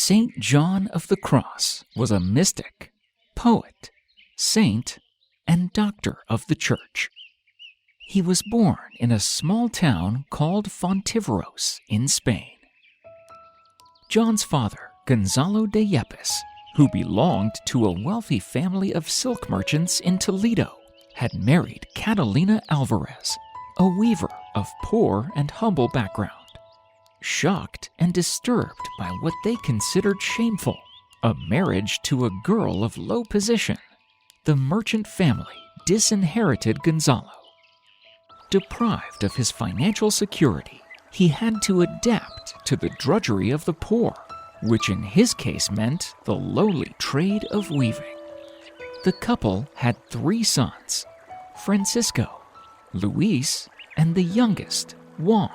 Saint John of the Cross was a mystic, poet, saint, and doctor of the Church. He was born in a small town called Fontiveros in Spain. John's father, Gonzalo de Yepes, who belonged to a wealthy family of silk merchants in Toledo, had married Catalina Alvarez, a weaver of poor and humble background. Shocked and disturbed by what they considered shameful, a marriage to a girl of low position, the merchant family disinherited Gonzalo. Deprived of his financial security, he had to adapt to the drudgery of the poor, which in his case meant the lowly trade of weaving. The couple had 3 sons, Francisco, Luis, and the youngest, Juan,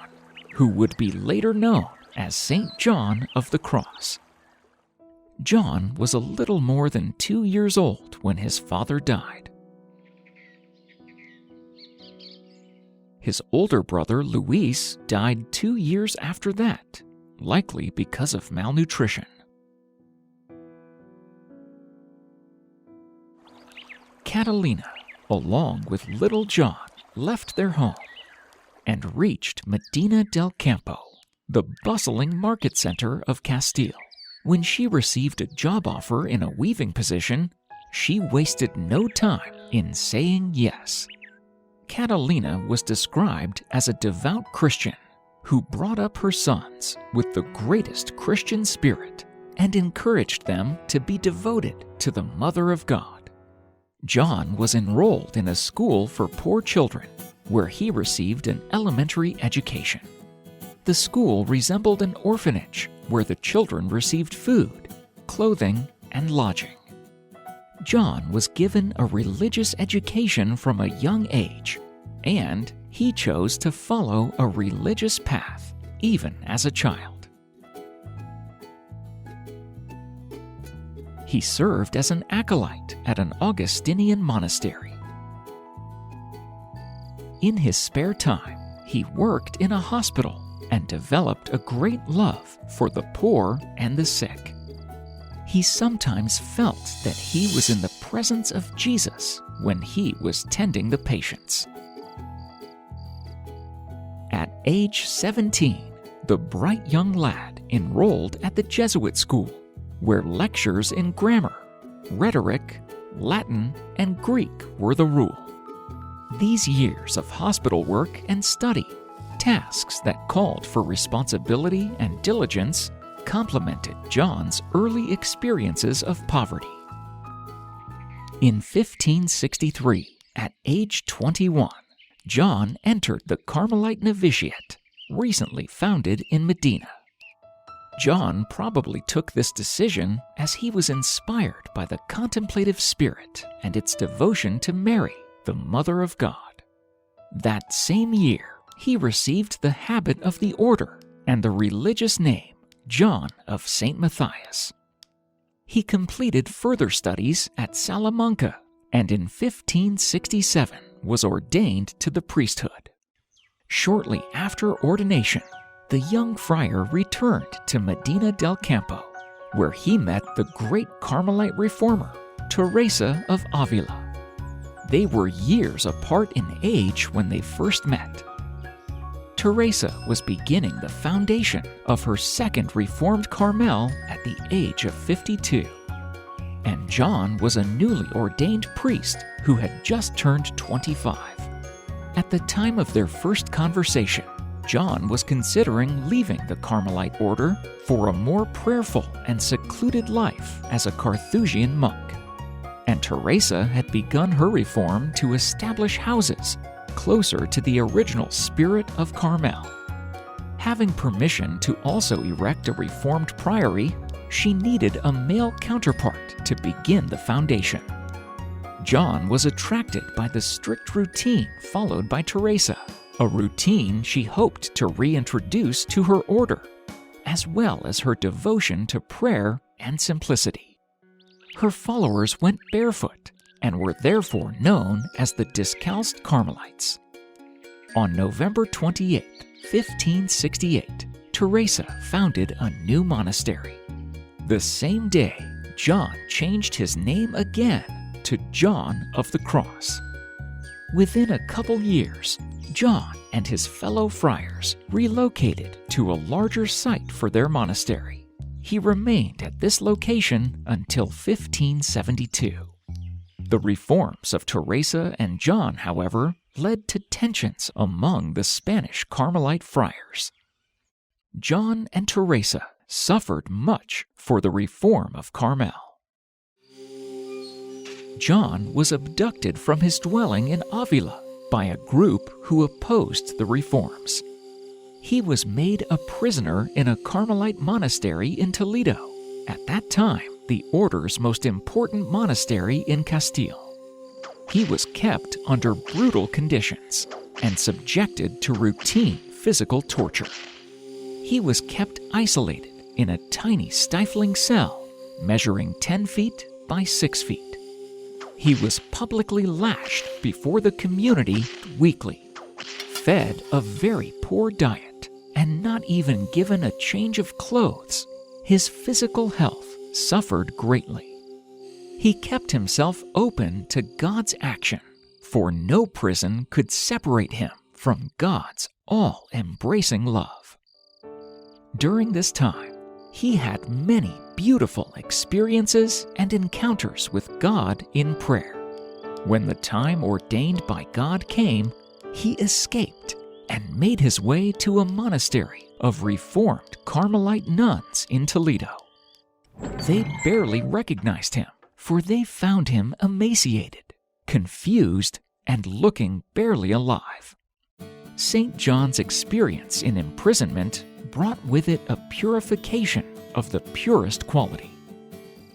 who would be later known as Saint John of the Cross. John was a little more than 2 years old when his father died. His older brother, Luis, died 2 years after that, likely because of malnutrition. Catalina, along with little John, left their home and reached Medina del Campo, the bustling market center of Castile. When she received a job offer in a weaving position, she wasted no time in saying yes. Catalina was described as a devout Christian who brought up her sons with the greatest Christian spirit and encouraged them to be devoted to the Mother of God. John was enrolled in a school for poor children where he received an elementary education. The school resembled an orphanage where the children received food, clothing, and lodging. John was given a religious education from a young age, and he chose to follow a religious path even as a child. He served as an acolyte at an Augustinian monastery. In his spare time, he worked in a hospital and developed a great love for the poor and the sick. He sometimes felt that he was in the presence of Jesus when he was tending the patients. At age 17, the bright young lad enrolled at the Jesuit school, where lectures in grammar, rhetoric, Latin, and Greek were the rule. These years of hospital work and study, tasks that called for responsibility and diligence, complemented John's early experiences of poverty. In 1563, at age 21, John entered the Carmelite novitiate, recently founded in Medina. John probably took this decision as he was inspired by the contemplative spirit and its devotion to Mary, the Mother of God. That same year, he received the habit of the order and the religious name John of St. Matthias. He completed further studies at Salamanca and in 1567 was ordained to the priesthood. Shortly after ordination, the young friar returned to Medina del Campo, where he met the great Carmelite reformer, Teresa of Avila. They were years apart in age when they first met. Teresa was beginning the foundation of her second Reformed Carmel at the age of 52. And John was a newly ordained priest who had just turned 25. At the time of their first conversation, John was considering leaving the Carmelite order for a more prayerful and secluded life as a Carthusian monk. And Teresa had begun her reform to establish houses closer to the original spirit of Carmel. Having permission to also erect a reformed priory, she needed a male counterpart to begin the foundation. John was attracted by the strict routine followed by Teresa, a routine she hoped to reintroduce to her order, as well as her devotion to prayer and simplicity. Her followers went barefoot and were therefore known as the Discalced Carmelites. On November 28, 1568, Teresa founded a new monastery. The same day, John changed his name again to John of the Cross. Within a couple years, John and his fellow friars relocated to a larger site for their monastery. He remained at this location until 1572. The reforms of Teresa and John, however, led to tensions among the Spanish Carmelite friars. John and Teresa suffered much for the reform of Carmel. John was abducted from his dwelling in Avila by a group who opposed the reforms. He was made a prisoner in a Carmelite monastery in Toledo, at that time the order's most important monastery in Castile. He was kept under brutal conditions and subjected to routine physical torture. He was kept isolated in a tiny stifling cell measuring 10 feet by 6 feet. He was publicly lashed before the community weekly, fed a very poor diet, and not even given a change of clothes. His physical health suffered greatly. He kept himself open to God's action, for no prison could separate him from God's all-embracing love. During this time, he had many beautiful experiences and encounters with God in prayer. When the time ordained by God came, he escaped and made his way to a monastery of Reformed Carmelite nuns in Toledo. They barely recognized him, for they found him emaciated, confused, and looking barely alive. St. John's experience in imprisonment brought with it a purification of the purest quality.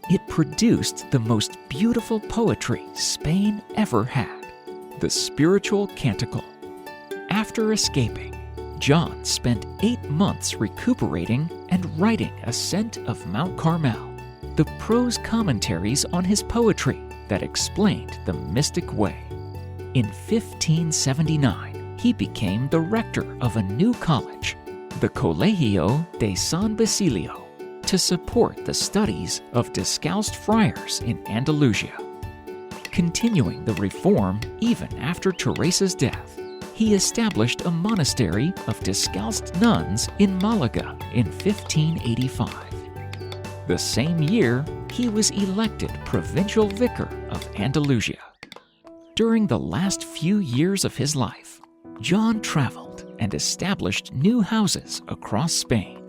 It produced the most beautiful poetry Spain ever had, the spiritual canticle. After escaping, John spent 8 months recuperating and writing Ascent of Mount Carmel, the prose commentaries on his poetry that explained the mystic way. In 1579, he became the rector of a new college, the Colegio de San Basilio, to support the studies of Descalced friars in Andalusia. Continuing the reform even after Teresa's death, he established a monastery of Descalced nuns in Malaga in 1585. The same year, he was elected provincial vicar of Andalusia. During the last few years of his life, John traveled and established new houses across Spain.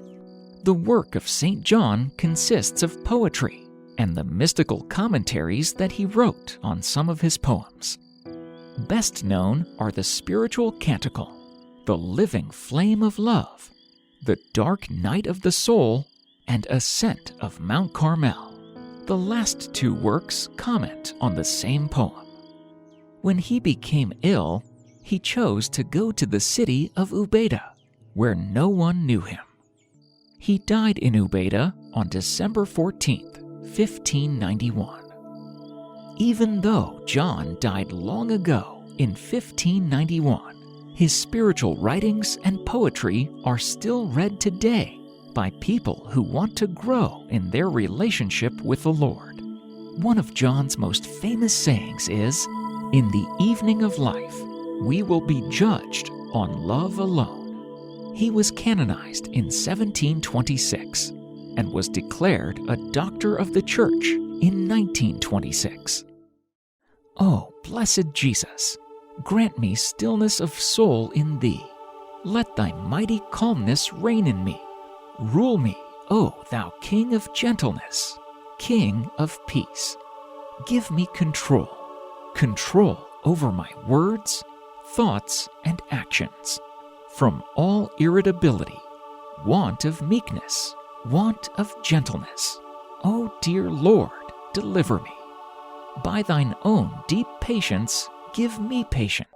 The work of St. John consists of poetry and the mystical commentaries that he wrote on some of his poems. Best known are the Spiritual Canticle, the Living Flame of Love, the Dark Night of the Soul, and Ascent of Mount Carmel. The last 2 works comment on the same poem. When he became ill, he chose to go to the city of Ubeda, where no one knew him. He died in Ubeda on December 14, 1591. Even though John died long ago in 1591, his spiritual writings and poetry are still read today by people who want to grow in their relationship with the Lord. One of John's most famous sayings is, "In the evening of life, we will be judged on love alone." He was canonized in 1726 and was declared a Doctor of the Church in 1926. Oh, blessed Jesus, grant me stillness of soul in Thee. Let Thy mighty calmness reign in me. Rule me, O Thou King of gentleness, King of peace. Give me control over my words, thoughts, and actions, from all irritability, want of meekness, want of gentleness. O dear Lord, deliver me. By Thine own deep patience, give me patience.